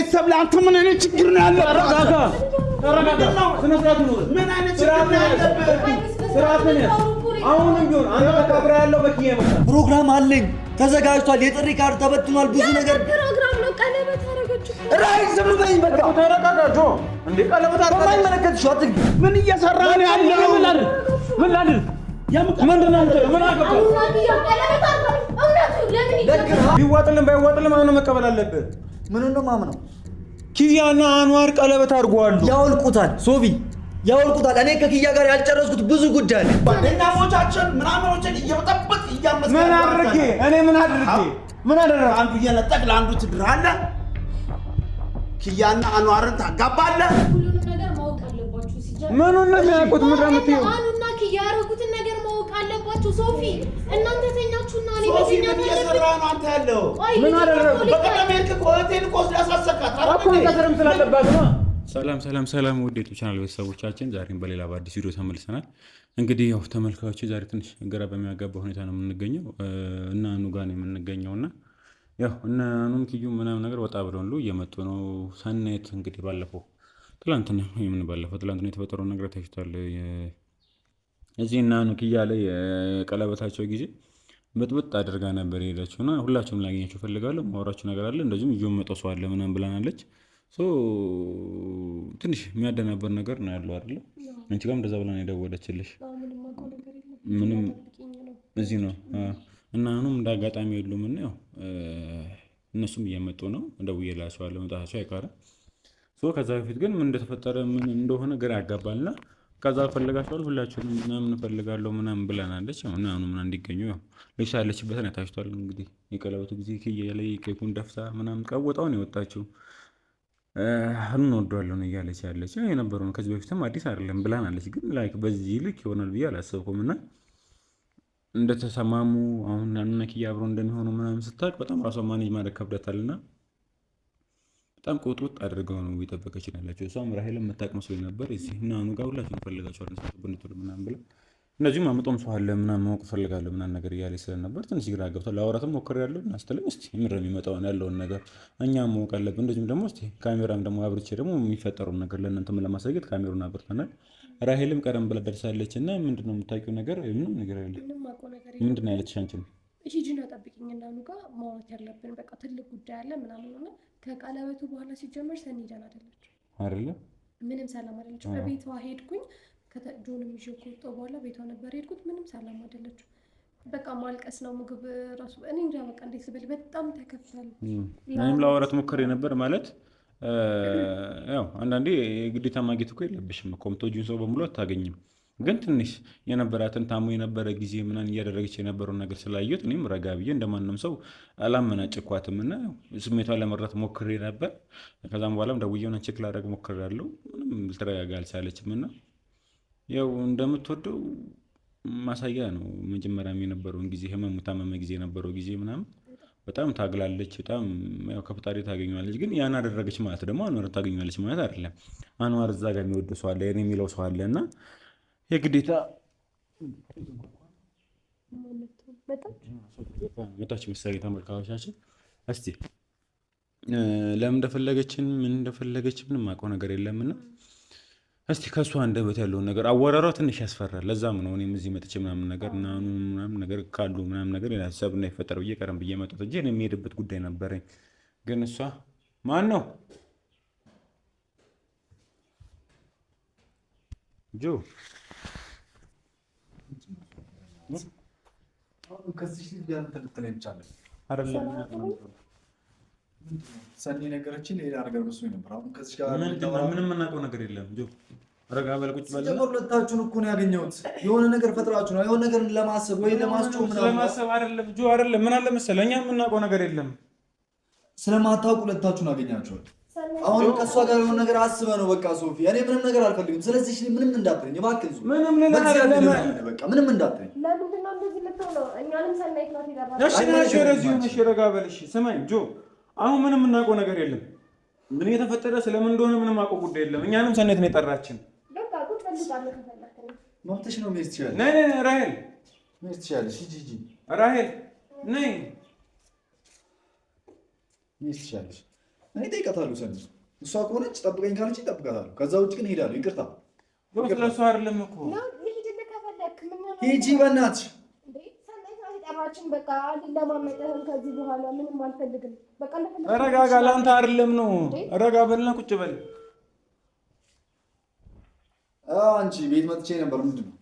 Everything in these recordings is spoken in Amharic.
ቤተሰብ ለአንተ ምን አይነት ችግር ነው ያለው? ተረጋጋ። ስነ ስርዓት ነው። ምን አይነት ችግር ነው ያለብህ? ስርዓት ነው። አሁንም ቢሆን አንተ ተከብረህ ያለው በኪያ መጣ። ፕሮግራም አለኝ ተዘጋጅቷል። የጥሪ ካርድ ተበትኗል። ብዙ ነገር ፕሮግራም ነው። ቀለበት አደረገችው። ራይ ዝም በይ በቃ ተረጋጋ። ጆ እንዴ ቀለበት አደረገ የማይመለከትሽ አትግቢ። ምን እየሰራህ ነው ያለው? ምን ላድርግ? ምንድን ነው ምን አገባህ? ቢዋጥልም ባይዋጥልም አሁን መቀበል አለብህ። ምን ነው ማምነው? ኪያና አንዋር ቀለበት አድርገዋል። ያወልቁታል ሶፊ ያወልቁታል። እኔ ከኪያ ጋር ያልጨረስኩት ብዙ ጉዳይ አለ። ጓደኛሞቻችን ምናምኖችን እየበጠበጥ እያመስገን ምን አድርጌ እኔ ምን አድርጌ ምን አደረገ? አንዱ እየነጠቅ ለአንዱ ትድራለህ። ኪያና አንዋርን ታጋባለህ። ሁሉንም ነገር ማወቅ አለባችሁ። ሲጀምር ምኑን ነው የሚያውቁት? ምን እንደምትይው አኑና ኪያ ያደረጉትን ነገር ማወቅ አለባችሁ። ሶፊ እናንተ ተኛችሁና እኔ ሶፊ በተኛ ምን እየሰራህ ነው አንተ ያለው? ምን አደረገ? በቀደም ሄድክ እኮ እህቴን እኮ ስላሳሰካት እኮ ከስርም ስላለባት ነው። ሰላም ውድ የዩቲዩብ ቻናል ቤተሰቦቻችን፣ ዛሬም በሌላ በአዲስ ቪዲዮ ተመልሰናል። እንግዲህ ያው ተመልካቾች ዛሬ ትንሽ ግራ በሚያጋባ ሁኔታ ነው የምንገኘው እና አኑ ጋር ነው የምንገኘው እና ያው እና አኑም ኪዩ ምናምን ነገር ወጣ ብለው ሁሉ እየመጡ ነው። ሰናይት እንግዲህ ትላንትና የተፈጠረው ነገር ታይቷል። እዚህ እና አኑ ኪያ ላይ የቀለበታቸው ጊዜ በጥብጥ አድርጋ ነበር የሄደችው እና ሁላችሁም ላገኛችሁ ፈልጋለሁ፣ ማወራችሁ ነገር አለ፣ እንደዚሁም ይዞ መጣው ሰው አለ ምናምን ብላናለች። ትንሽ የሚያደናበር ነገር ነው ያለው አይደለ? አንቺ ጋርም እንደዛ ብላ ነው የደወለችልሽ። ምንም እዚህ ነው እና አሁንም እንዳጋጣሚ የሉም እና ያው እነሱም እየመጡ ነው። ደውዬላቸዋለሁ መምጣታቸው አይቀርም። ከዛ በፊት ግን ምን እንደተፈጠረ ምን እንደሆነ ግራ ያጋባልና ከዛ ፈልጋቸዋለሁ ሁላችሁንም ምናምን እፈልጋለሁ ምናምን ብለናለች። እና አሁን ምናምን እንዲገኙ ያው ልጅ ያለችበትን አይታችኋል። እንግዲህ የቀለበቱ ጊዜ ኪያ ላይ ኬኩን ደፍታ ምናምን ቀወጣው ነው የወጣችው። አሁን ወደዋለሁ ነው እያለች ያለች የነበረው ነው። ከዚህ በፊትም አዲስ አይደለም ብላናለች። ግን ላይክ በዚህ ልክ ይሆናል ብዬ አላሰብኩም እና እንደተሰማሙ አሁን አኑና ኪያ አብረው እንደሚሆኑ ምናምን ስታውቅ በጣም ራሷን ማኔጅ ማድረግ ከብዳታልና በጣም ቁጥጥ አድርገው ነው እየጠበቀችን ያለችው። እሷም ራሄልን የምታውቅ መስሎኝ ነበር። እዚህ እና አኑ ጋር ሁላችሁም እንፈልጋቸዋለን ብንትሉ ምናምን ብላ እንደዚሁም አመጣም ሰው አለ ምናምን ማወቅ እፈልጋለሁ ምናምን ነገር እያለች ስለነበር ትንሽ ግራ ገብቷል። ላወራትም ሞክሬያለሁ እና ስትለኝ እስኪ ምንድን ነው የሚመጣው ያለውን ነገር እኛም ማወቅ አለብን። እንደዚሁም ደግሞ እስኪ ካሜራም ደግሞ አብርቼ ደግሞ የሚፈጠረውን ነገር ለእናንተም ለማሳየት ካሜሩን አብርተናል። ራሄልም ቀደም ብላ ደርሳለች እና ምንድን ነው የምታውቂው ነገር? ምንም ነገር የለም። ምንድን ነው ያለችሽ አንቺ? ሂጂና ጠብቂኝ እና አኑ ጋር ማውራት ያለብን በቃ ትልቅ ጉዳይ አለ ምናምን እና ከቀለበቱ በኋላ ሲጀመር ሰኒ ደህና አይደለች አይደለ? ምንም ሰላም አይደለች። በቤቷ ሄድኩኝ ጆንም ይዤ ከወጣሁ በኋላ ቤቷ ነበር ሄድኩት። ምንም ሰላም አይደለችም። በቃ ማልቀስ ነው ምግብ ራሱ እኔ እንጃ በቃ እንዴት ስበል በጣም ተከፍቷል። እኔም ላወራት ሞክሬ ነበር ማለት ያው አንዳንዴ ግዴታ ማግኘት እኮ የለብሽም እኮ የምትወጂውን ሰው በሙሉ አታገኝም። ግን ትንሽ የነበራትን ታሞ የነበረ ጊዜ ምናምን እያደረገች የነበረውን ነገር ስላየሁት እኔም ረጋ ብዬ እንደማንም ሰው አላመናጭኳትም እና ስሜቷን ለመረዳት ሞክሬ ነበር። ከዛም በኋላም ደውዬ ሆነ ቼክ ላደርግ ሞክሬያለሁ። ምንም ልትረጋጋ አልቻለችም እና ያው እንደምትወደው ማሳያ ነው። መጀመሪያም የነበረውን ጊዜ ህመሙ ታመመ ጊዜ የነበረው ጊዜ ምናምን በጣም ታግላለች። በጣም ያው ከፈጣሪ ታገኘዋለች። ግን ያን አደረገች ማለት ደግሞ አንዋር ታገኘዋለች ማለት አይደለም። አንዋር እዛ ጋር የሚወደው ሰው አለ፣ የኔ የሚለው ሰው አለ እና የግዴታ መጣች መሰለኝ ተመልካቾቻችን። እስቲ ለምን እንደፈለገችን ምን እንደፈለገች ምንም አውቀው ነገር የለምና እስቲ ከሷ አንደበት ያለውን ነገር አወራሯ ትንሽ ያስፈራል። ለዛም ነው እኔም እዚህ መጥቼ ምናምን ነገር እና ምናምን ነገር ካሉ ምናምን ነገር ሌላ ሀሳብ እንዳይፈጠር ብዬ ቀረም ብዬ መጣሁ እንጂ እኔ የሚሄድበት ጉዳይ ነበረኝ። ግን እሷ ማን ነው ጆ ከዚህ ልጅ ጋር ተልተለኝ ይቻላል አይደለም? ሰኒ ነገረችን ሌላ ነገር መስሎኝ ነበር። አሁን ከዚህ ጋር ምንም የምናውቀው ነገር የለም ጆ። ረጋ በል ቁጭ በል። ሁለታችሁን እኮ ነው ያገኘሁት። የሆነ ነገር ፈጥራችሁ ነው የሆነ ነገር ለማሰብ ወይ ለማስጮህ ምናምን ለማሰብ አይደለም ጆ አይደለም። ምን አለ መሰለህ እኛ የምናውቀው ነገር የለም። ስለማታውቁ ሁለታችሁን አገኛችኋል። አሁን ከሷ ጋር የሆነ ነገር አስበህ ነው በቃ ሶፊ። እኔ ምንም ነገር አልፈልግም። ስለዚህ ምንም እንዳትረኝ እባክህ። ምንም ሌላ አይደለም በቃ ምንም እንዳትረኝ። ለምንድን ነው እንደዚህ ልትሆነው? እኛንም ሰናይት ናት ይደራል። እሺ ረዚሁ ነሽ። ረጋ በል እሺ። ስማኝ ጆ አሁን ምንም የምናውቀው ነገር የለም። ምን የተፈጠረ ስለምን እንደሆነ ምንም አውቀው ጉዳይ የለም። እኛንም ሰናይት ነው የጠራችን። በቃ ቁጭ በልጣለህ ከፈለክ መብትሽ ነው። መሄድ ትችያለሽ። ነይ ራሄል መሄድ ትችያለሽ። ሂጂ ራሄል ነይ መሄድ ትችያለሽ። እኔ እጠይቃታለሁ። ሰኒ እሷ ከሆነች ጠብቀኝ ካለች እጠብቃታለሁ። ከዛ ውጭ ግን እሄዳለሁ። ይቅርታ ስለሷ አይደለም እኮ ሂጂ በእናትሽ። በቃ ለማመጠህም ከዚህ በኋላ ምንም አልፈልግም። በቃ ረጋጋ። ለአንተ አይደለም ነው። ረጋ በልና ቁጭ በል። አንቺ ቤት መጥቼ ነበር። ምንድን ነው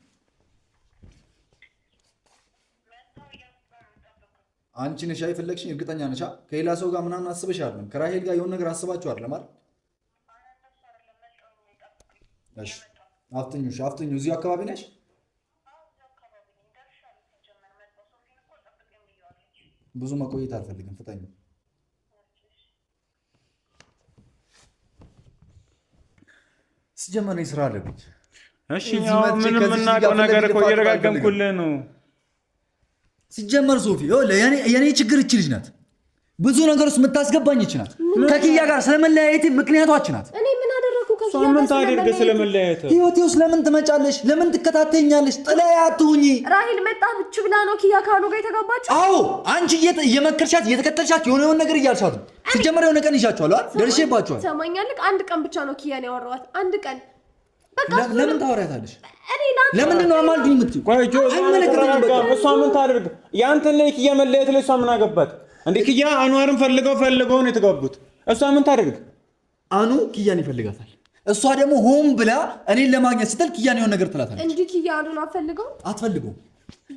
አንቺ ነሽ የፈለግሽኝ? እርግጠኛ ነሽ? ከሌላ ሰው ጋር ምናምን አስበሽ አይደለም? ከራሄል ጋር የሆነ ነገር አስባችሁ አይደለም አይደል? እሺ አፍጥኙ። እዚሁ አካባቢ ነሽ? ብዙ መቆየት አልፈልግም። ፍጠኝ። ስጀመር ስራ አለብኝ። እሺ ምንም የምናውቀው ነገር እኮ እየረጋገምኩልህ ነው። ሲጀመር ሶፊ የኔ ችግር እቺ ልጅ ናት። ብዙ ነገር ውስጥ የምታስገባኝ እቺ ናት። ከኪያ ጋር ስለመለያየት ምክንያቷ ናት። እኔ ምን አደረኩ? ከኪያ ምን ታደርገ? ስለመለያየት ህይወቴ ውስጥ ለምን ትመጫለሽ? ለምን ትከታተኛለሽ? ጥላዬ አትሁኚ። ራሂል መጣች ብላ ነው ኪያ ካሉ ጋር የተጋባችው? አዎ አንቺ እየመከርሻት እየተከተልሻት የሆነ ነገር እያልሻት ነው። ሲጀመር የሆነ ቀን ይዣቸዋለሁ አይደል? ደርሼባቸዋል። ሰማኛልክ? አንድ ቀን ብቻ ነው ኪያን ያወራኋት። አንድ ቀን ለምን ታወሪያታለሽ? ለምንድን ነው አማልዱኝ የምትይው? ቆይ ጆ እሷ ምን ታደርግ? ያንተን ላይ ኪያ መለያየት ላይ እሷ ምን አገባት እንዴ? ኪያ አንዋርን ፈልገው ነው የተጋቡት። እሷ ምን ታደርግ? አኑ ኪያን ይፈልጋታል። እሷ ደግሞ ሆን ብላ እኔን ለማግኘት ስትል ኪያን የሆነ ነገር ትላታለች እንጂ ኪያ አኑን አትፈልገው።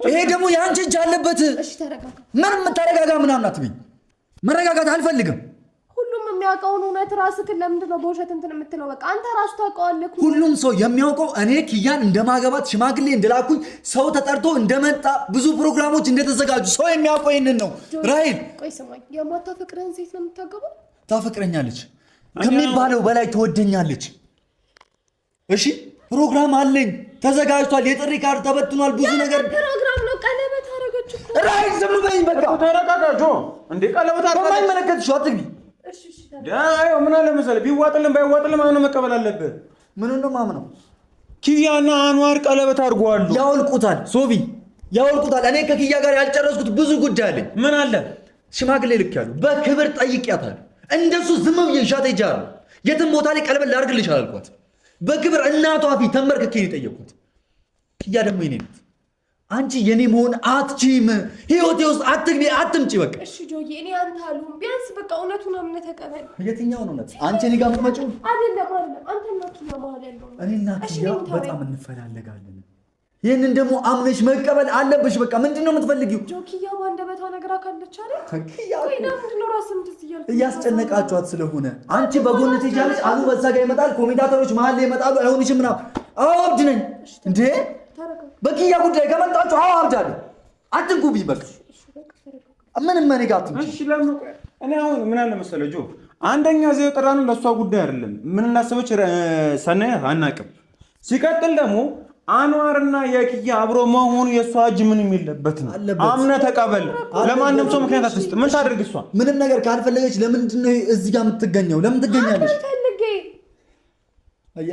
ይሄ ደግሞ የአንቺ እጅ አለበት። እሺ ተረጋጋ። ምንም ተረጋጋ ምናምን አትበኝ። መረጋጋት አልፈልግም። ሁሉም የሚያውቀውን እውነት ራስህን ለምንድን ነው በውሸት እንትን የምትለው? በቃ አንተ ራስህ ታውቀዋለህ። ሁሉም ሰው የሚያውቀው እኔ ኪያን እንደማገባት ሽማግሌ እንደላኩኝ ሰው ተጠርቶ እንደመጣ ብዙ ፕሮግራሞች እንደተዘጋጁ ሰው የሚያውቀው ይሄንን ነው። ራሂል ቆይ ስማኝ፣ የማታፈቅረን ሴት ነው የምታገባው? ታፈቅረኛለች፣ ከሚባለው በላይ ትወደኛለች። እሺ ፕሮግራም አለኝ ተዘጋጅቷል። የጥሪ ካርድ ተበትኗል። ብዙ ነገር ፕሮግራም ነው። ቀለበት አደረገች እኮ። ራሂል ዝም በይኝ በቃ። ተረጋጋ ጆ። እንዴ ቀለበት አደረገች የማይመለከትሽ አትግቢ። አዎ ምን አለ መሰለህ፣ ቢዋጥልም ባይዋጥልም አሁን መቀበል አለብህ። ምን እንደማምነው ኪያና አንዋር ቀለበት አድርገዋል። ያወልቁታል ሶፊ ያወልቁታል። እኔ ከኪያ ጋር ያልጨረስኩት ብዙ ጉዳይ አለኝ። ምን አለ? ሽማግሌ ልኬያለሁ። በክብር ጠይቄያታለሁ። እንደሱ ዝም ብዬ ሻት ሄጃለሁ። የትም ቦታ ላይ ቀለበት ላድርግልሽ አላልኳት። በክብር እናቷ ፊት ተንበርክኬ ነው የጠየቅኩት። ኪያ ደግሞ የኔ ናት። አንቺ የኔ መሆን አትችይም። ህይወቴ ውስጥ አትግቢ፣ አትምጪ። በቃ እሺ ጆዬ፣ እኔ አንተ አሉን ቢያንስ በቃ እውነቱን አምነህ ተቀበል። የትኛውን እውነት? አንቺ እኔ ጋር የምትመጪው አይደለም። አንተ እና ኪያ መሀል ያለው እኔና ኪያ በጣም እንፈላለጋለን። ይህንን ደግሞ አምነሽ መቀበል አለብሽ። በቃ ምንድን ነው የምትፈልጊው? ጆ ኪያ ባንደበቷ ነገር አካለች አይደል? ኪያ ለምንድን ነው ራስህን እንደዚህ እያልክ እያስጨነቃችኋት ስለሆነ አንቺ በጎን ትሄጃለሽ፣ አሉ በዛ ጋር ይመጣል፣ ኮሜንታተሮች መሀል ላይ ይመጣሉ። አይሆንሽም ምናምን። አዎ አብድ ነኝ እንዴ? በኪያ ጉዳይ ከመጣችሁ አዎ አብዳለሁ። አትንኩብኝ በቃ ምንም እኔ ጋር አትንኩ። እሺ ለምን እኔ አሁን ምን አለ መሰለህ ጆ፣ አንደኛ እዚህ የጠራነው ለእሷ ጉዳይ አይደለም። ምን እናስበች ሰናይ አናውቅም። ሲቀጥል ደግሞ አንዋርና የኪያ አብሮ መሆኑ የእሷ እጅ ምንም የለበት ነው። አምነህ ተቀበል። ለማንም ሰው ምክንያት አትስጥ። ምን ታደርግ እሷ? ምንም ነገር ካልፈለገች ለምንድን ነው እዚህ ጋር የምትገኘው? ለምን ትገኛለች? አያ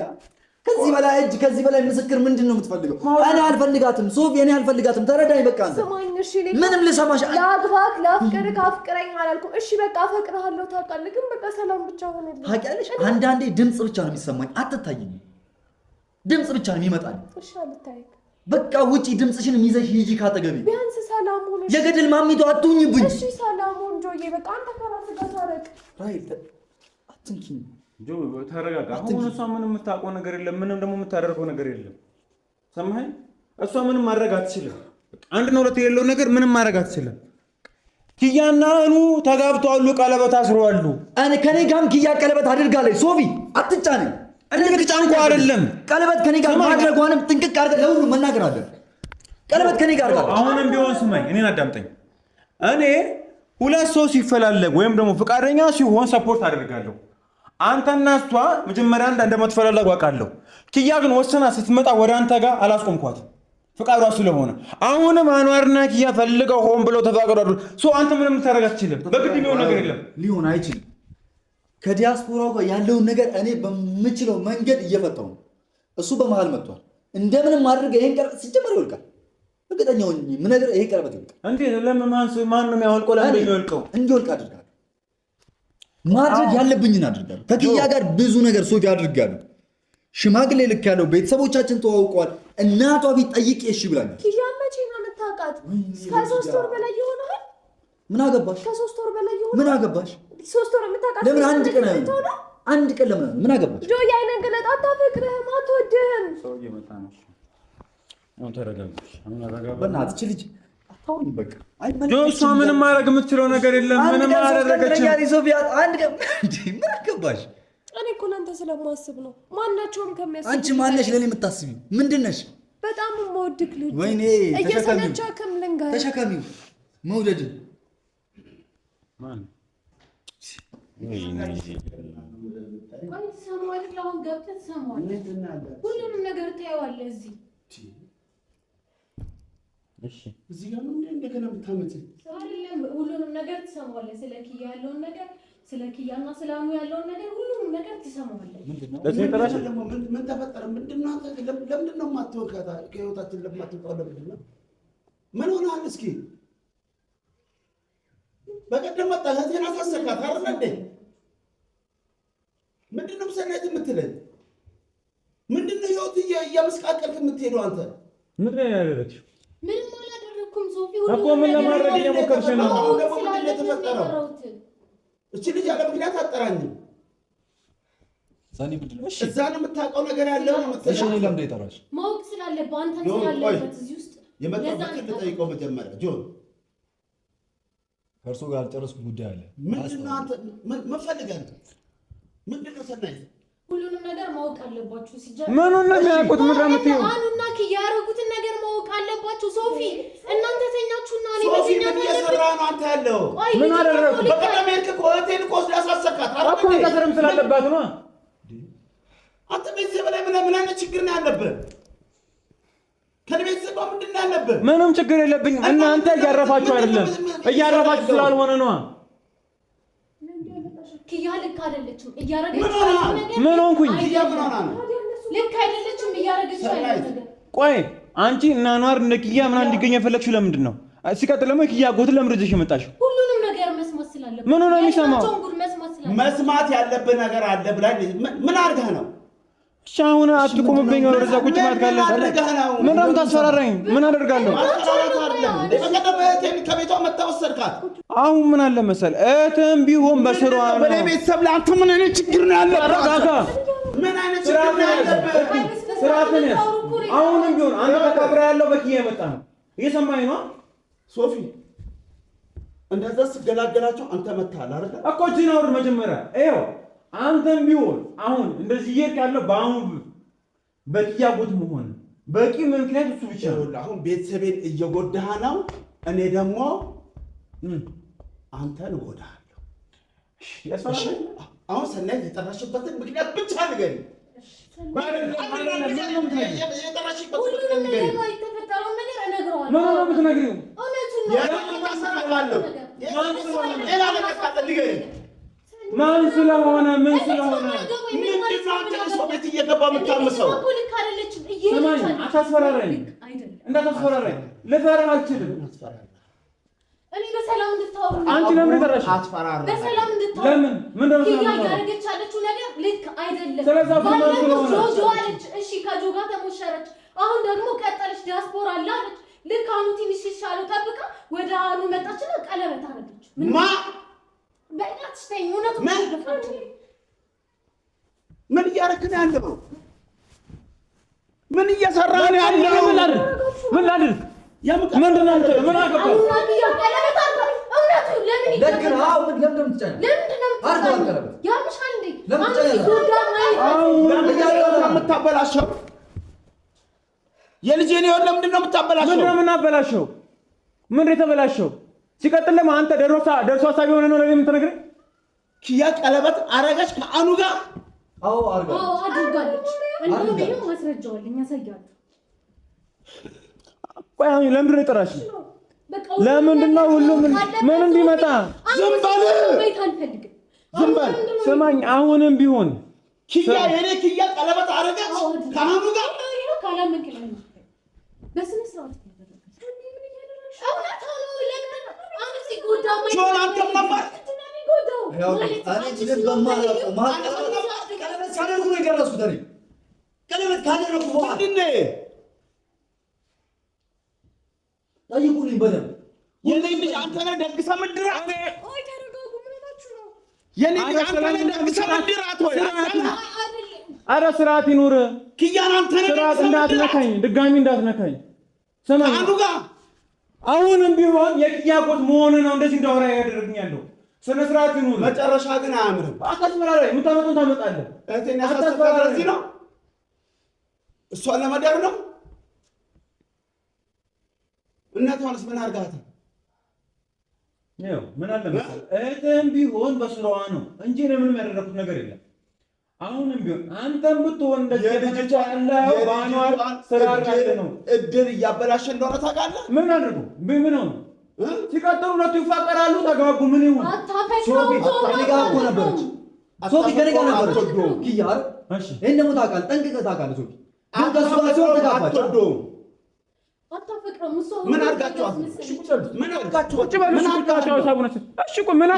ከዚህ በላይ እጅ ከዚህ በላይ ምስክር ምንድን ነው የምትፈልገው? እኔ አልፈልጋትም ሶፊ፣ እኔ አልፈልጋትም። ተረዳኝ በቃ። አንተ ምንም ልሰማሽ ላግባት ላፍቅርህ አፍቅረኝ አላልኩም። እሺ በቃ አፈቅርሃለሁ ታውቃለህ፣ ግን በቃ ሰላም ብቻ ሆነልኝ። ታውቂያለሽ፣ አንዳንዴ ድምፅ ብቻ ነው የሚሰማኝ፣ አትታይኝም። ድምፅ ብቻ ነው የሚመጣል። እሺ አልታይም። በቃ ውጪ፣ ድምፅሽን ይዘሽ ሂጂ ካጠገቤ። ቢያንስ ሰላም ሆነ። የገድል ማሚቶ አትሁኝብኝ። እሺ ሰላም ሆነ ጆዬ፣ በቃ አንተ ከራስህ ጋር ታረቅ። ራይል አትንኪኝ ጆ፣ ተረጋጋ። አሁን እሷ ምንም የምታውቀው ነገር የለም፣ ምንም ደግሞ የምታደርገው ነገር የለም። ሰማኸኝ? እሷ ምንም ማድረግ አትችልም። አንድ ነው ሁለት የሌለው ነገር ምንም ማድረግ አትችልም። ኪያና እኑ ተጋብተዋል፣ ቀለበት አስረዋል። እኔ ከኔ ጋርም ኪያ ቀለበት አድርጋለች። ሶፊ አትጫነኝ። እኔ ብትጫንኩ አይደለም ቀለበት ከኔ ጋር ማድረጓንም ጥንቅቅ አድርገህ ለሁሉ መናገር አለ። ቀለበት ከኔ ጋር አድርጋለች። አሁንም ቢሆን ስማኝ፣ እኔን አዳምጠኝ። እኔ ሁለት ሰው ሲፈላለግ ወይም ደግሞ ፍቃደኛ ሲሆን ሰፖርት አደርጋለሁ። አንተና እሷ መጀመሪያ እንደምትፈላለጉ አውቃለሁ። ኪያ ግን ወሰና ስትመጣ ወደ አንተ ጋር አላስቆምኳትም፣ ፍቃዷ ስለሆነ። አሁንም አንዋርና ኪያ ፈልገው ሆን ብለው ተፋቀዱ። አንተ ምንም ልታደርግ አትችልም። በግድ የሚሆን ነገር የለም፣ ሊሆን አይችልም። ከዲያስፖራው ጋር ያለውን ነገር እኔ በምችለው መንገድ እየፈታው ነው። እሱ በመሃል መጥቷል። እንደምንም አድርገህ ይሄን ቀለበት ሲጀመር ይወልቃል። እርግጠኛ ሆኜ ምን ነገር ይሄ ቀለበት ይወልቃል። እንዴ ለምን ማን ነው የሚያወልቀው? ለምን ይወልቀው? እንዲወልቅ አድርጋለሁ። ማድረግ ያለብኝን አድርጋለሁ። ከኪያ ጋር ብዙ ነገር ሶፊ አድርጋለሁ። ሽማግሌ ልክ ያለው ቤተሰቦቻችን ተዋውቀዋል። እናቷ ፊት ጠይቄ እሺ ብላኛል። ኪያ መቼ ነው የምታውቃት? ከ3 ወር በላይ ይሆናል። ምን አገባሽ? ከ3 ወር በላይ ይሆናል። ምን አገባሽ? 3 ወር የምታውቃት ለምን አንድ ቀን ለምን ምን አገባሽ? ጆ ያይነገለጣ አታፈቅርህም፣ አትወድህም። ሰው እየመጣ ነው። አሁን ተረጋግሽ። አሁን አረጋጋ። በእናትህ ልጅ አታውሪ በቃ። እሷ ምንም ማድረግ የምትችለው ነገር የለም። ምንም አላደረገችም። ሶፊያ አንድ ቀን ምን አገባሽ? እኔ እኮ ለአንተ ስለማስብ ነው። ማናቸውም ከሚያስብ አንቺ ማነሽ ለኔ የምታስቢው? ምንድን ነሽ? በጣም የምወድክ ልጅ። ወይኔ እየሰለቻክም ልንገርህ። ተሸከሚው መውደድ ማን ቆይ ትሰማዋለህ? አሁን ገብተህ ትሰማዋለህ። ሁሉንም ነገር ታየዋለህ እዚህ። እሺ እዚህ ጋር ምን እንደገና የምታመጪው? አይደለም ሁሉንም ነገር ትሰማዋለህ። ስለ ኪያ ያለውን ነገር፣ ስለ ኪያና ስለ አሙ ያለውን ነገር ሁሉንም ነገር ትሰማዋለህ። ለዚህ ተራሽ ደግሞ ምን ተፈጠረ? ምንድነው አንተ ለምንድን ነው የማትወጣ? ከህይወታችን ለማትወጣው ለምንድን ነው? ምን ሆነሃል? እስኪ በቀደም መጣ እህቴን አሳሰካት አይደል እንዴ? ምንድነው ሰናይት የምትለኝ? ምንድነው ህይወት እያመስቃቀልክ የምትሄደው አንተ? ምንድን ነው ያደረግሽው? ምንም አላደረኩም ሶፊ። እኮ ምን ለማድረግ እየሞከርሽ ነው? አሁን ደግሞ ምንድን ነው የተፈጠረው? እቺ ልጅ ያለ ምክንያት አጠራኝም። ዛኔ ምንድነው? እሺ እዛ ነው የምታውቀው ነገር ያለው ነው የምትለው። እሺ ለምን ይጠራሽ? ማወቅ ስላለብህ አንተም ስላለበት እዚህ ውስጥ የመጣበት ልጠይቀው መጀመሪያ ጆን ከእርሱ ጋር አልጨረስኩት ጉዳይ አለ። ምንድነው አንተ ምን ፈልጋለህ? ምንድነው ሰናይት? ሁሉንም ነገር ማወቅ አለባችሁ። ሲጀምር ምኑን ነው የሚያውቁት? ምንድን ነው የምትይው? አኑና ኪያ ያደረጉትን ነገር ማወቅ አለባችሁ። ሶፊ እናንተ ተኛችሁና እኔ ሶፊ በተኛ ምን እየሰራ ነው አንተ ያለው? ምን አደረጉ? በቀደም ሄድክ እኮ እህቴን እኮ ያሳሰካት እኮ መታሰርም ስላለባት ነው። አንተ ቤተሰብ ላይ ምን አይነት ችግር ነው ያለብህ? ከቤተሰብ ምንድን ነው ያለብህ? ምንም ችግር የለብኝም። እናንተ እያረፋችሁ አይደለም፣ እያረፋችሁ ስላልሆነ ነው። ኪያ ልክ አይደለችም እያረገች ያለው ነገር። ምን ሆንኩኝ? ልክ አይደለችም እያረገች ያለው ነገር። ቆይ አንቺ እና ኗር እንደ ኪያ ምናምን እንዲገኝ የፈለግሽው ለምንድን ነው? ሲቀጥል ደግሞ ኪያ ጎትን ለምን ይዘሽ የመጣሽው? ሁሉንም ነገር መስማት ስላለበት። ምን ነው የሚሰማው? መስማት ያለብህ ነገር አለ ብላኝ። ምን አድርገህ ነው? እሺ አሁን አትቆምብኝ። ወደዛ ቁጭ ማለት ካለ ምን ነው የምታስፈራራኝ? ምን አደርጋለሁ? በቀደም እህቴን ከቤቷ መታ ወሰድካት። አሁን ምን አለ መሰል እህትም ቢሆን በስሯ ነው። በኔ ቤተሰብ ላይ አንተ ምን አይነት ችግር ነው ያለብህ? ተረጋጋ። ምን አይነት ችግር ነው ያለብህ? ስርዓትን ያዝ። አሁንም ቢሆን አንተ ተከብራ ያለው በኪያ የመጣ ነው። እየሰማኸኝ ነው ሶፊ? እንደዛ ስገላገላቸው አንተ መታል አይደል እኮ። እጅህን አውርድ መጀመሪያ። ይኸው አንተም ቢሆን አሁን እንደዚህ እየሄድክ ያለው በአሁኑ በኪያ ጎት መሆን በቂ ምክንያት እሱ ብቻ ነው። አሁን ቤተሰቤን እየጎዳህ ነው። እኔ ደግሞ አንተን እጎዳሃለሁ። አሁን ሰናይት የጠራሽበትን ምክንያት ብቻ ንገሪኝ። ማን ስለሆነ ምን ስለሆነ ሰው ቤት እየገባ የምታምሰው? ስማኝ፣ አታስፈራራኝ፣ እንዳታስፈራራኝ። ልፈራህ አልችልም። እኔ በሰላም እንድታወሩ አንቺ ለምን ተራሽ? በሰላም እንድታወሩ ለምን ምን ነው ኪያ ያደረገች ያለችው ነገር ልክ አይደለም። ስለዚህ ባለፈው ጆጆ አለች፣ እሺ ከጆ ጋር ተሞሸረች። አሁን ደግሞ ቀጠለች፣ ዲያስፖራ አለ አለች። ልክ አሁን ትንሽ ይሻለው ጠብቃ ወደ አኑ መጣችና ቀለበት አረገች። ማ በእናትሽ ተይኝ። እውነት ምን እያደረክ ነው ያለው? ምን እየሰራ ነው ያለው? ምን ላድርግ? ምንድን ነው አንተ? ምን አገባህ? የምታበላሸው የልጄን ህይወት ለምንድን ነው የምታበላሸው? ምንድን ነው የምናበላሸው? ምንድን የተበላሸው? ሲቀጥል ደግሞ አንተ ደርሶ ሀሳቢ የሆነ ነው ለኔ የምትነግረኝ? ኪያ ቀለበት አረገች ከአኑ ጋር? አዎ አድርጋለች። እንደውም ማስረጃው አለኝ ያሳያለሁ። ቆይ አሁን ለምንድን ነው የጠራሽ? ለምንድን ነው ሁሉም ምን እንዲመጣ? ዝም በል ዝም በል። ስማኝ፣ አሁንም ቢሆን ኪያ የኔ ኪያ ቀለበት አረገች ከአኑ ጋር? ካላመንከኝ በስነ ስርዓት የሚጎዳው? ቀለበት ሳደርጉ ነው የደረስኩት እኔ። ቀለበት ካደረጉ በኋላ ጠይቁልኝ በደምብ። የኔ ልጅ አንተ ነህ ደግሰህ ምድራት። ቆይ ተረጋጉ። ምን ሆናችሁ ነው? የኔ ልጅ አንተ ነህ ደግሰህ ምድራት። ወይ ኧረ ስርዓት ይኑር። ኪያን አንተ ነህ ስርዓት እንዳትነካኝ፣ ድጋሚ እንዳትነካኝ። ስማኝ አኑ ጋር አሁንም ቢሆን የኪያ አጎት መሆን ነው እንደዚህ እንዳወራ ያደርግኛለሁ። ስነ ስርዓት ይኑር። መጨረሻ ግን አያምርም። አታስፈራራኝ። የምታመጡን ታመጣለህ። እህቴን ያሳሰብከው ለዚህ ነው። እሷን ለመዳር ነው። እናቷንስ ምን አድርጋታል? ይኸው ምን አለ መሰለህ እህትህም ቢሆን በስራዋ ነው እንጂ እኔ ምንም ያደረኩት ነገር የለም። አሁንም ቢሆን አንተም ብትሆን እንደዚህ ልጅ ያለው ባኗር ስራ ነው እድል እያበላሸ እንደሆነ ታውቃለህ። ምን አድርጉ ምን ነው ሲቀጥሉ ሁለቱ ይፋቀራሉ፣ ተጋቡ። ምን ይሁን? ሶፊ ከኔ ጋር እኮ ነበረች። ሶፊ ከኔ ጋር ነበረች። ኪያ እሺ፣ ይሄን ደግሞ ታውቃለህ፣ ጠንቅቀህ ታውቃለህ። ሶፊ ግን ከእሱ ጋር ሲሆን ተጋባችሁ። አታፈቅረም። እሷ ምን አድርጋችኋት? ምን አድርጋችኋት? ቁጭ በል ምን አድርጋችኋት? እሺ ቆይ ምን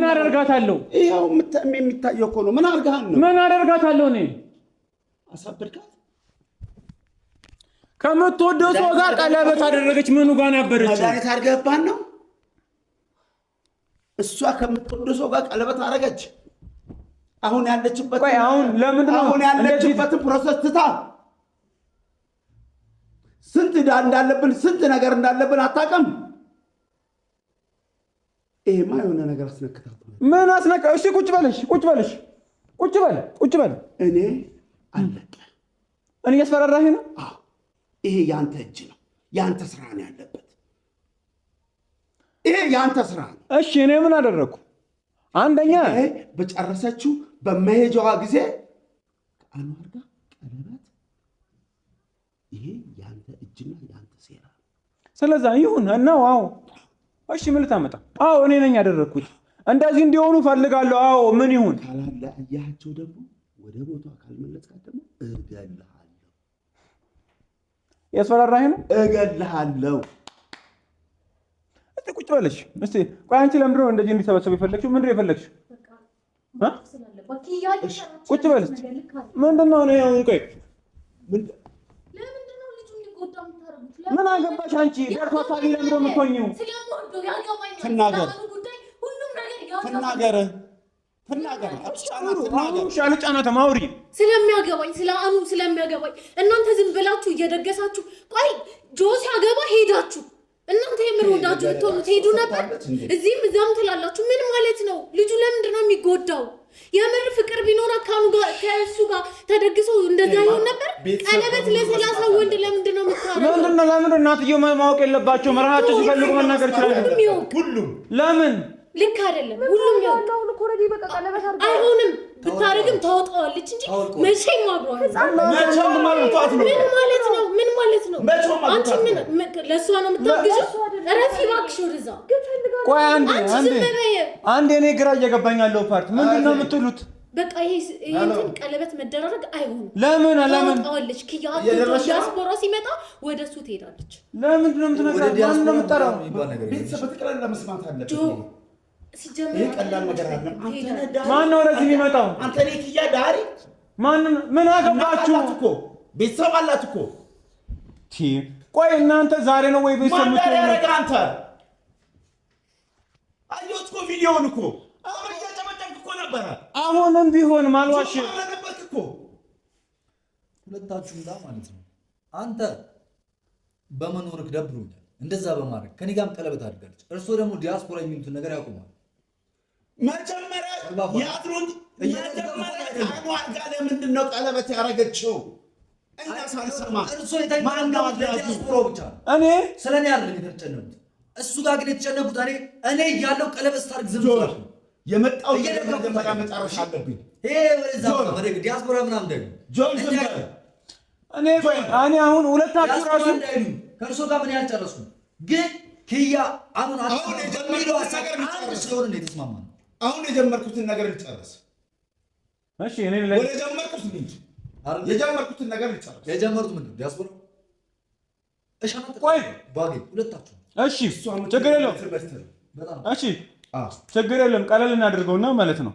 አደርጋታለሁ? ይኸው የሚታየው እኮ ነው። ምን አድርጋት ነው? ምን አደርጋታለሁ? እኔ አሳበድካት። ከምትወደው ሰው ጋር ቀለበት አደረገች። ምኑ ጋር ነበረች? መድኃኒት አድርገህባት ነው? እሷ ከምትወደው ሰው ጋር ቀለበት አደረገች። አሁን ያለችበት ቆይ አሁን ለምንድን ነው አሁን ያለችበትን ፕሮሰስ ትታ ስንት ዕዳ እንዳለብን ስንት ነገር እንዳለብን አታውቅም? ይሄማ የሆነ ነገር አስነክታት። ምን አስነካ? እሺ ቁጭ በልሽ፣ ቁጭ በልሽ፣ ቁጭ በል፣ ቁጭ በል። እኔ አለቀ። እኔ እያስፈራራህ ነው? አዎ ይሄ ያንተ እጅ ነው፣ ያንተ ስራ ነው ያለበት። ይሄ ያንተ ስራ ነው። እሺ እኔ ምን አደረኩ? አንደኛ በጨረሰችው በመሄጃዋ ጊዜ አንዋር ጋር ቀለበት፣ ይሄ ያንተ እጅና ያንተ ሴራ። ስለዛ ይሁን እና ዋው እሺ ምን ልታመጣ? አዎ እኔ ነኝ ያደረኩት። እንደዚህ እንዲሆኑ ፈልጋለሁ። አዎ ምን ይሁን? ካላለ አያቸው ደግሞ ወደ ቦታው ካልመለስካት ደግሞ እገልሃለሁ። ያስፈራራህ ነው? እገልሃለሁ። እስቲ ቁጭ በለሽ። እስቲ ቆይ አንቺ ለምንድን ነው እንደዚህ እንዲሰበሰቡ የፈለግሽው? ምንድን ነው የፈለግሽው? ቁጭ በል እስቲ። ምንድን ነው ነው አሁን? ቆይ ምን አገባሽ አንቺ? ደርሶ ታዲያ ለምንድን ነው የምትሆኚው? ትናገር አልጫናትም። አውሪ። ስለሚያገባኝ ስለ አኑ ስለሚያገባኝ እናንተ ዝም ብላችሁ እየደገሳችሁ። ቆይ ጆ ሲያገባ ሄዳችሁ እናንተ የምር ወዳችሁ ብትሆኑ ትሄዱ ነበር። እዚህም እዛም ትላላችሁ። ምን ማለት ነው? ልጁ ለምንድን ነው የሚጎዳው? የምር ፍቅር ቢኖር ካኑ ጋር ከእሱ ጋር ተደግሰው እንደዛ ይሆን ነበር። ቀለበት ለ30 ወንድ ለምንድን ነው የምታረገው? ለምን እናትየው ማወቅ የለባቸውም? ራሳቸው ሲፈልጉ መናገር ይችላሉ። ሁሉም ለምን ልክ አይደለም? ሁሉም ያው አይሆንም። ብታረግም ታወጣዋለች እንጂ መቼም አብሯል። መቼም ማልቷት ነው። ምን ማለት ነው? አንቺ ምን ለሷ ነው የምታግዘው? ረፊ እባክሽ ወደዛ። ቆይ አንዴ እኔ ግራ እየገባኝ ያለው ፓርት ምንድን ነው የምትሉት? በቃ ይሄን ቀለበት መደራረግ አይሆንም። ለምን ታወጣዋለች። ኪያ ዲያስፖራ ሲመጣ ወደሱ ትሄዳለች። ለምንድን ነው የምትነግራት? ማን ነው የምትጠራው? ቤተሰብ በተቀላላ ለመስማት አለበት። ሲጀምር ቀላል ነገር አይደለም። ማን ነው ወደዚህ የሚመጣው? አንተ ነህ ኪያ ዳሪ። ምን አገባችሁ እኮ ቤተሰብ አላት እኮ። ቆይ እናንተ ዛሬ ነው ወይ ቤተሰብ የምትሆኑት? አንተ አየሁት እኮ ቪዲዮውን እኮ አሁን እያጨበጨብክ እኮ ነበረ። አሁንም ቢሆን ማልዋሽ እኮ ሁለታችሁም ጋር ማለት ነው። አንተ በመኖርክ ደብሮኛል እንደዛ በማድረግ ከኔ ጋርም ቀለበት አድርጋለች። እርሶ ደግሞ ዲያስፖራ የሚሉትን ነገር ያቆማል። መጀመሪያ ያድሩን ከአንዋር ጋር ለምንድን ነው ቀለበት ያደረገችው? እኛ ሳንሰማ እርሶ የተኛው ዲያስፖራ ብቻ እኔ ስለኔ አይደለም የተጨነቁት። እሱ ጋር ግን የተጨነቁት እኔ ያለው ቀለበት ስታርግ ዝም ብሎ የመጣው መጀመሪያ መጨረሻ አለብኝ። ይሄ ወደዛ ወደ ዲያስፖራ ምናምን ደግሞ እኔ አሁን ሁለታችሁ ራሱ ከእርሶ ጋር ምን ያልጨረስኩ ግን ኪያ አሁን ስለሆነ ነው የተስማማነው። አሁን የጀመርኩትን ነገር ልጨርስ። እሺ እኔ ወደ ጀመርኩት እንጂ የጀመርኩትን ነገር ልጨርስ። የጀመሩት ምንድን ነው? ዲያስፖራ ቆይ ባጌ ሁለታችሁ እሺ ችግር የለውም። እሺ ችግር የለም ቀለል እናድርገውና ማለት ነው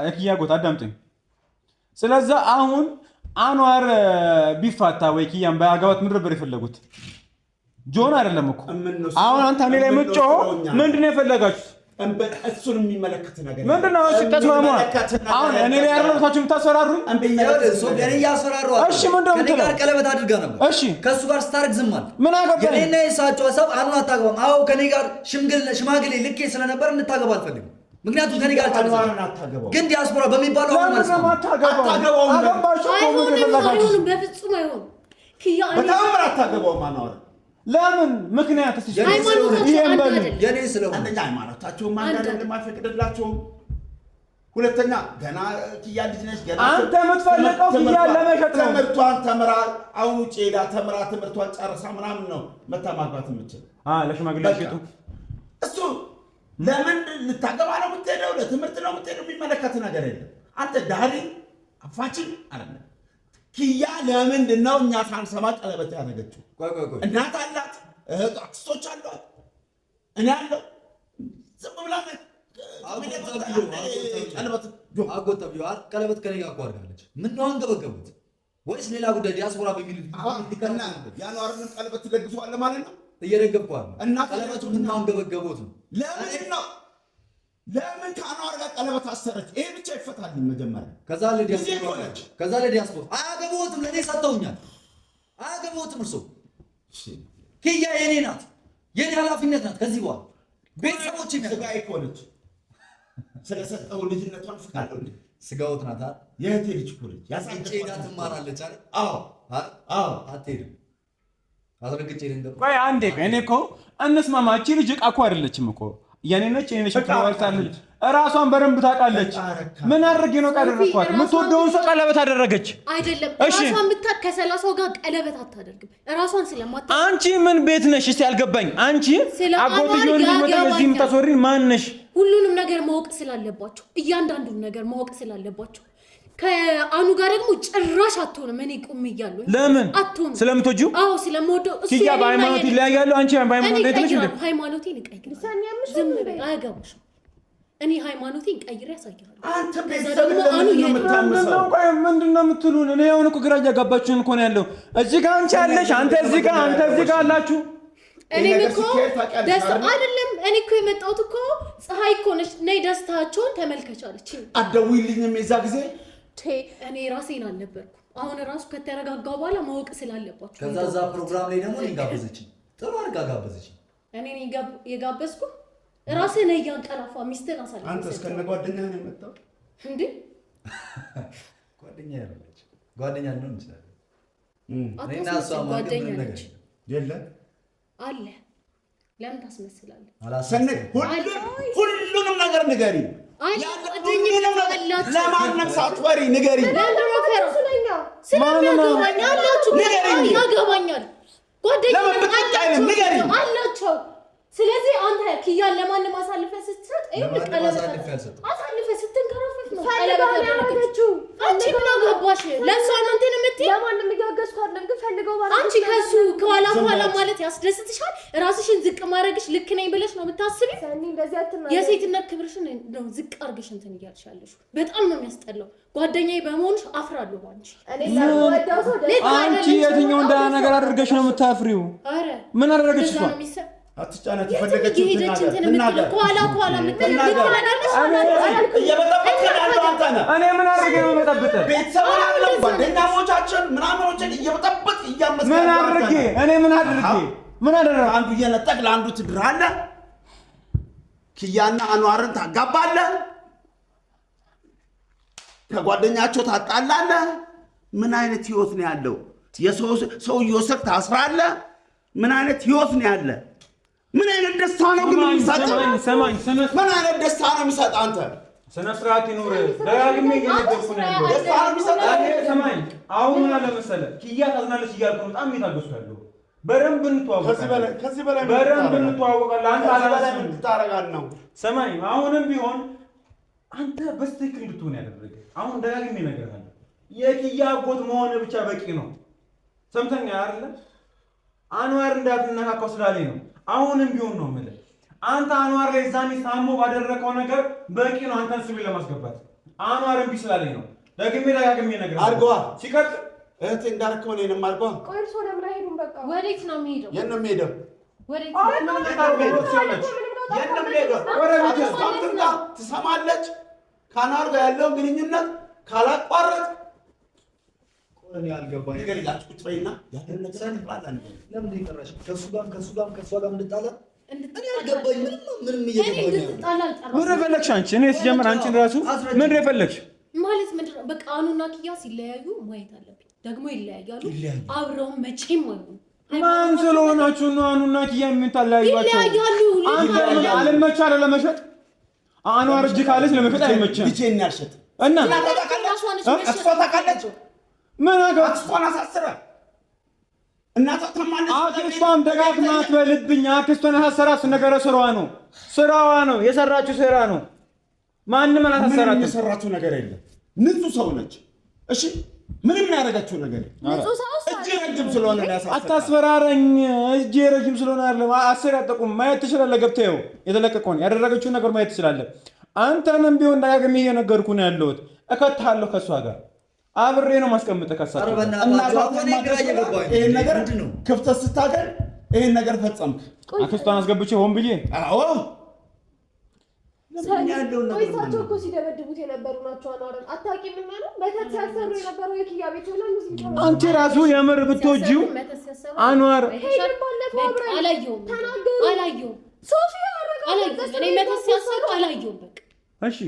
የኪያ አጎት አዳምጠኝ። ስለዛ አሁን አንዋር ቢፋታ ወይ ኪያን በአጋባት ምን ነበር የፈለጉት? ጆን አይደለም እኮ አሁን አንተ እኔ ላይ የምትጮህ ምንድነው የፈለጋችሁት? እሱን የሚመለከት ነገር ምንድነው? እሺ ተስማማ። አሁን እኔ ላይ ያረጋችሁት የምታስፈራሩኝ? እሺ ምንድነው ከኔ ጋር ቀለበት አድርጋ ነበር። እሺ ከሱ ጋር ስታርግ ዝም አለ። ምን አገባኝ? የኔና የሳቸው ሀሳብ አኑን አታገባም። አዎ ከኔ ጋር ሽማግሌ ልኬ ስለነበር እንታገባ አልፈልግም። ምክንያቱም ከኔ ጋር አልጨረሰም። ግን ዲያስፖራ በሚባለው ማለት ነው አታገባውም። አይሆንም፣ በፍጹም አይሆንም። ኪያ በጣም አታገባውም አንዋር። ለምን ምክንያት እስቲ የኔ ስለሆነ አንደኛ ሃይማኖታቸው ማንዳር እንደማይፈቅድላቸው፣ ሁለተኛ ገና ኪያ ልጅ ነች። ገና አንተ የምትፈልገው ኪያ ለመሸጥ ነው። ትምህርቷን ተምራ አሁን ውጪ ሄዳ ተምራ ትምህርቷን ጨርሳ ምናምን ነው መታማግባት የምችል። ለሽማግሌ ሸጡ። እሱ ለምን ልታገባ ነው የምትሄደው? ለትምህርት ነው የምትሄደው? የሚመለከት ነገር የለም። አንተ ዳሪ አፋችን አይደለም። ኪያ ለምንድን ነው እኛ ሳንሰማ ቀለበት ያደረገችው? እናት አላት፣ እህት አክስቶች አሏት፣ እኔ አለው። ዝም ብላ ቀለበት ከኔ ጋር እኮ አድርጋለች። ምነው አንገበገቡት? ወይስ ሌላ ጉዳይ ዲያስፖራ በሚሉት ያኗርን ቀለበት ትደግፈዋለህ ማለት ነው? እየደገፍኳል እና ቀለበቱ ምነው አንገበገቡት ነው? ለምን ነው ለምን ከአኗር ጋር ቀለበት አሰረች? ይሄ ብቻ ይፈታልኝ መጀመሪያ። ከዛ ለዲያስፖራ አያገባዎትም። ለእኔ ሰጥተውኛል። አያገባዎትም። እርሶ ኪያ የኔ ናት፣ የኔ ኃላፊነት ናት። ከዚህ በኋላ ቤተሰቦች ስጋዬ እኮ ነች። ስለሰጠው ልጅነቷን ፍቃለሁ። ስጋዎት ናት። የእህቴ ልጅ እኮ ነች። ሄዳ ትማራለች አይደል? አዎ አትሄድም። አስረግጬ ልንገር። ቆይ አንዴ እኔ እኮ እንስማማ። እቺ ልጅ ዕቃ እኮ አይደለችም እኮ የኔ ነች። የኔ ነች ታውቃለች። እራሷን በደንብ ታውቃለች። ምን አድርጌ ነው ቀለበቷት? የምትወደውን ሰው ቀለበት አደረገች አይደለም? እራሷን ብታውቅ ከ30 ጋር ቀለበት አታደርግም። እራሷን ስለማታውቅ አንቺ ምን ቤት ነሽ? እስቲ አልገባኝ። አንቺ አጎትየውን ሊመጣ እዚህ የምታስወሪ ማን ነሽ? ሁሉንም ነገር ማወቅ ስላለባቸው፣ እያንዳንዱን ነገር ማወቅ ስላለባቸው ከአኑ ጋር ደግሞ ጭራሽ አትሆንም። እኔ ቁም እያለሁ ለምን አትሆንም? ስለምትወጂው? አዎ ስለምወደው። እሱ ኪያ በሃይማኖት ይለያያሉ። አንቺ በሃይማኖት ልትልሽ እንዴ? ሃይማኖቴን እቀይር። ዝም በይ፣ አያገባሽም። እኔ ሃይማኖቴን ቀይሬ ያሳያለሁ። አንተ ደግሞ አኑ የምታምሰው ምንድነው የምትሉን? እኔ አሁን እኮ ግራ እያጋባችሁን እኮ ነው ያለው። እዚህ ጋር አንቺ አለሽ፣ አንተ እዚህ ጋር፣ አንተ እዚህ ጋር አላችሁ። እኔ እኮ ደስታ አይደለም። እኔ እኮ የመጣሁት እኮ ፀሐይ እኮ ነሽ፣ ነይ ደስታቸውን ተመልከቻለች። አትደውይልኝም የዛ ጊዜ? እኔ ራሴን አልነበርኩም። አሁን ራሱ ከተረጋጋው በኋላ ማወቅ ስላለባችሁ ከዛ እዛ ፕሮግራም ላይ ደግሞ ጋበዘችኝ። ጥሩ አድርጋ ጋበዘችኝ። እኔ የጋበዝኩ ራስህ ነህ እያንቀላፋ ሚስትህን አሳልፈህ። አንተ እስከነ ጓደኛህ ነው የመጣው እንዴ? ጓደኛ ያለች ጓደኛ ነው እንችላለን። እኔና እሷ ጓደኛ ነች። የለም አለ። ለምን ታስመስላለህ? ሁሉንም ነገር ንገሪ። ለማንም ሳትፈሪ ንገሪ። ስለሚያገባኝ አላችሁ ያገባኛል ጓደኛ አላቸው። ስለዚህ አንተ ኪያን ለማንም አሳልፈህ ስትሰጥ አሳልፈህ ስትንከራፈፍ ነው ቀለበት ያደረገችው። አንቺ ምን አገባሽ? ለእሷ እናንተ ነው የምትይ። ለማንም እያገዝኩ አይደለም፣ ግን ፈልገው ማለት አንቺ ከሱ ከኋላ ማለት ያስደስትሻል? ራስሽን ዝቅ ማድረግሽ ልክ ነኝ ብለሽ ነው የምታስቢ? የሴትነት ክብርሽን ነው ዝቅ አድርገሽ እንትን እያልሽ ያለሽው። በጣም ነው የሚያስጠላው። ጓደኛዬ በመሆንሽ አፍራለሁ ባንቺ። አንቺ የትኛው እንደ ነገር አድርገሽ ነው የምታፍሪው? አረ ምን አደረገች እሷ? አትጫነት። የፈለገችው ትናገር። ከኋላ እኔ ምን አድርጌ ነው የምጠብጥህ? ቤተሰብ አለም ጓደኛሞቻችን ምናምኖችን እየበጠበጥ እያመስገን ምን አድርጌ? እኔ ምን አድርጌ? ምን አደረግህ? አንዱ እየነጠቅ ለአንዱ ትድራለህ። ኪያና አንዋርን ታጋባለህ። ከጓደኛቸው ታጣላለህ። ምን አይነት ህይወት ነው ያለው? ሰው እየወሰድክ ታስራለህ። ምን አይነት ህይወት ነው ያለ? ምን አይነት ደስታ ነው ግን የሚሰጥ? ምን አይነት ደስታ ነው የሚሰጥ? አንተ ስነ ስርዓት ይኑር። ደጋግሜ እየነገርኩህ ነው ያለው። ደስታ ነው የሚሰጥ። ሰማኝ። አሁን ምን አለ መሰለህ፣ ኪያ ታዝናለች እያልኩ ነው። በጣም እየታገስኩ ያለው። በደንብ እንተዋወቃለን። ከዚህ በላይ በደንብ እንተዋወቃለን። አንተ አላለም እንድታረጋል ነው። ሰማኝ። አሁንም ቢሆን አንተ በስትክክል እንድትሆን ያደረገ አሁን ደጋግሜ እነግርሃለሁ። የኪያ አጎት መሆን ብቻ በቂ ነው። ሰምተኛ አይደለ? አንዋር እንዳትነካካው ስላለኝ ነው። አሁንም ቢሆን ነው የምልህ። አንተ አንዋር ላይ ዛኔ ታሞ ባደረከው ነገር በቂ ነው አንተን ስሜን ለማስገባት። አንዋር እምቢ ስላለኝ ነው ደግሜ ደጋግሜ ነገር አድርገዋ ሲቀጥል እህቴ እንዳልከው እኔንም አድርገዋ። ቆይ እርሶ ለምን አይሄዱም? በቃ ወዴት ነው የሚሄደው? የት ነው የሚሄደው? ወዴት ትሰማለች። ከአንዋር ጋር ያለውን ግንኙነት ካላቋረጥ እኔ አልገባኝ። ነገር ይላችሁ ቁጭ በይና ያለን ነገር እንጥላለን። ለምን ይቀራሽ? ከሱ ጋር እንድጣላ እኔ አልገባኝ። ምንም እየገባኝ ምን ፈለግሽ አንቺ? እኔ ስጀምር አንቺን ራሱ ምን ፈለግሽ ማለት ምንድን ነው? በቃ አኑና ኪያ ሲለያዩ ማየት አለብኝ። ደግሞ ይለያያሉ፣ አብረው መቼም አይሆኑም። ማን ስለሆናችሁ ነው አኑና ኪያ የምታለያዩዋቸው? ይለያያሉ። አንተ ምን አልመቻለ ለመሸጥ አንዋር እጅ ካለች ለመሸጥ አይመችም። ልጄን ያልሸጥ እና እሷ ታውቃለች። ምን አገባ እሷን አሳስረ እናቷ ተማለች። አክስቷም ደጋግማ አትበልብኝ። አክስቷን ያሳሰራት ነገረ ስራዋ ነው የሰራችው ስራ ነው። ማንም አላሳሰራትም። የሰራችው ነገር የለም። ንጹህ ሰው ነች። እሺ ምንም ያደረጋችው ነገር የለም። እጅ ረጅም ስለሆነ ያሳሰራት። አታስፈራረኝ። እጅ ረጅም ስለሆነ አይደለም። አስር ያጠቁም ማየት ትችላለህ። ገብተኸው የተለቀቀውን ያደረገችውን ነገር ማየት ትችላለህ። አንተንም ቢሆን ደጋግሜ እየነገርኩ ነው ያለሁት። እከታለሁ ከሷ ጋር አብሬ ነው ማስቀምጠህ ከሳ ይሄን ነገር ክፍተት ስታገል ይሄን ነገር ፈጸምክ። አክስቷን አስገብቼ ሆን ብዬ አዎ ቆይታቸው እኮ ሲደበድቡት የነበሩ ናቸው። አንዋርን አታውቂም ማለት መተት ሲያሰሩ የነበረው የኪያ ቤት ሆነ። አንቺ ራሱ የምር ብትወጂው አንዋር አላየሁም ሶፊያ አላየሁም። እኔ መተት ሲያሰሩ አላየሁም። በቃ እሺ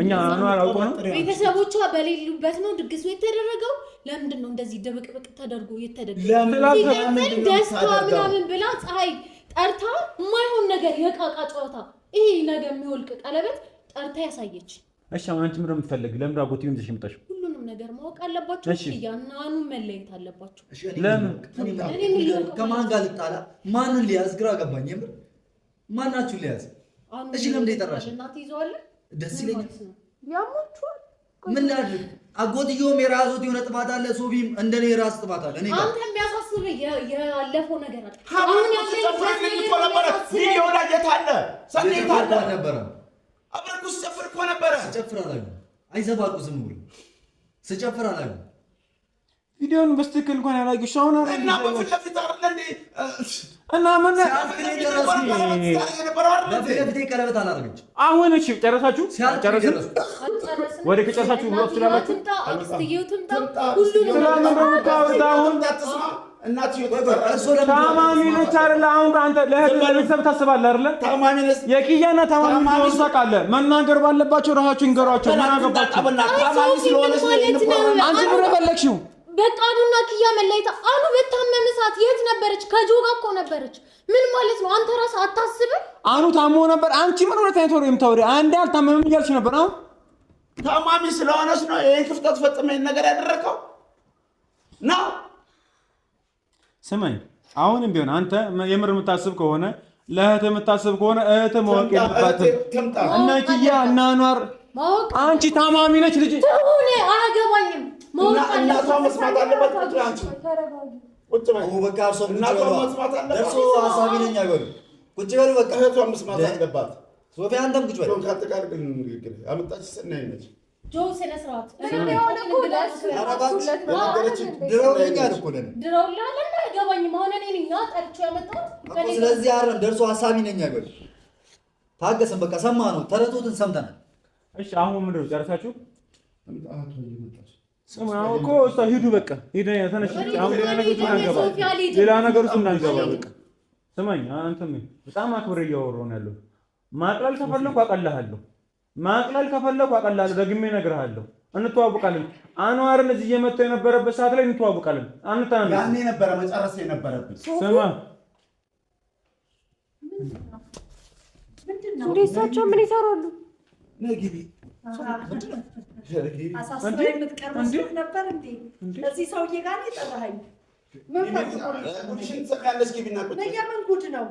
እኛ አንዋር አውቆ ነው ቤተሰቦቿ በሌሉበት ነው ድግሱ የተደረገው። ለምንድን ነው እንደዚህ ድብቅብቅ ተደርጎ የተደረገው? ደስታ ምናምን ብላ ፀሐይ ጠርታ የማይሆን ነገር የቃቃ ጨዋታ ይሄ ነገር የሚወልቅ ቀለበት ጠርታ ያሳየች። እሺ አሁን አንቺ ምንድን ነው የምትፈልጊው? ለምን አጎቴ እንደሽ የምጣሽው? ሁሉንም ነገር ማወቅ አለባቸው። ያናኑ መለየት አለባቸው። ለምን ከማን ጋር ልጣላ? ማንን ሊያዝ? ግራ ገባኝ። የምር ማናችሁ ሊያዝ? እሺ ለምን ይጠራሽ? እናት ይዘዋል። ደስ ይለኛል። ያሞቹል ምን ላድርግ? አጎትየውም የራሱት የሆነ ጥፋት አለ። ሶፊም እንደኔ የራስ ጥፋት አለ። እኔ ጋር አንተ የሚያሳስብ ያለፈው ነገር አለ። አሁን ቪዲዮ ላይ የት አለ? ሰኔት አለ ነበረ። አብረን ስጨፍር እኮ ነበረ። ስጨፍር አላዩ አይዘባርቁ ዝም ብሎ ስጨፍር አላዩ። ቪዲዮውን በስትክክል እንኳን ያላየሽ አሁን አረ እና በፊት ለፊት አይደለ እንዴ? እና ምን ለፊት ቀለበት አላደረገች። አሁን እሺ ጨረሳችሁ? ጨረስን። ወደ ከጨረሳችሁ ነው ትላላችሁ። አክስትየው ትምጣ። ታማሚ ነች አይደለ? አሁን አንተ ለቤተሰብ ታስባለህ አይደለ? የኪያና ታማሚ ታውቃለህ። መናገር ባለባቸው ራሳቸው ይንገሯቸው። ምን አገባችሁ? አንቺ ምን ፈለግሽው? በቃ አኑና ኪያ መለየታ። አኑ በታመመ ሰዓት የት ነበረች? ከጆ ጋር እኮ ነበረች። ምን ማለት ነው? አንተ ራስህ አታስብም? አኑ ታሞ ነበር። አንቺ ምን ሁለት አይነት ወሬ የምታወሪው? አንዴ አልታመመም እያልሽ ነበር። አሁን ታማሚ ስለሆነች ነው ይሄን ክፍተት ፈጽመኝ ነገር ያደረከው ነው። ስማኝ፣ አሁንም ቢሆን አንተ የምር የምታስብ ከሆነ ለእህትህ የምታስብ ከሆነ እህትህ ማወቅ የለባትም። እና ኪያ እና አኗር አንቺ ታማሚ ነች ልጅ ትሁን አያገባኝም። እናቷ መስማት አለበት። ቁጭ በል በቃ እርሶ እናቷ መስማት አለበት። እርሶ ሀሳቢ ነኝ አይበሉ። ቁጭ በሉ በቃ እህቷ መስማት አለባት። ሶፊያ አንተም ቁጭ በል። ካጠቃል ግን ንግግር አመጣች ሰናይ ነች። ጆ ስነ ስርዓት ድረውልኛል እኮ ለኔ ድረውልኛል እና አይገባኝም። አሁን እኔ ነኝ ጠርቼው ያመጣሁት። ስለዚህ አይደለም ደርሶ ሀሳቢ ነኝ አይበሉ። ታገሰን በቃ ሰማ ነው ተረቶትን ሰምተናል። እሺ አሁን ምንድን ነው ጨርሳችሁ? ስማ እኮ እሷ ሂዱ በቃ ሂዱ ተነሽ። አሁን ሌላ ነገር ውስጥ እንዳንገባ በቃ ስማኝ። አንተም በጣም አክብሬ እያወራሁ ነው ያለው። ማቅለል ከፈለኩ አቀልሃለሁ። ማቅለል ከፈለኩ አቀልሃለሁ። ደግሜ እነግርሃለሁ። እንተዋወቃለን። አንዋርን እዚህ እየመጣሁ የነበረበት ሰዓት ላይ እንተዋወቃለን። አንተና ያኔ ነበረ መጨረስ የነበረብኝ። ስማ እንዴ እሳቸው ምን ይሰራሉ? ነግቢ አሳስበህ የምትቀር መስሎህ ነበር እንዴ? እዚህ ሰውዬ ጋር የጠራኸኝ? ጉድሽን ትሰሚያለሽ። ግቢና ቁጭ የምን ጉድ ነው?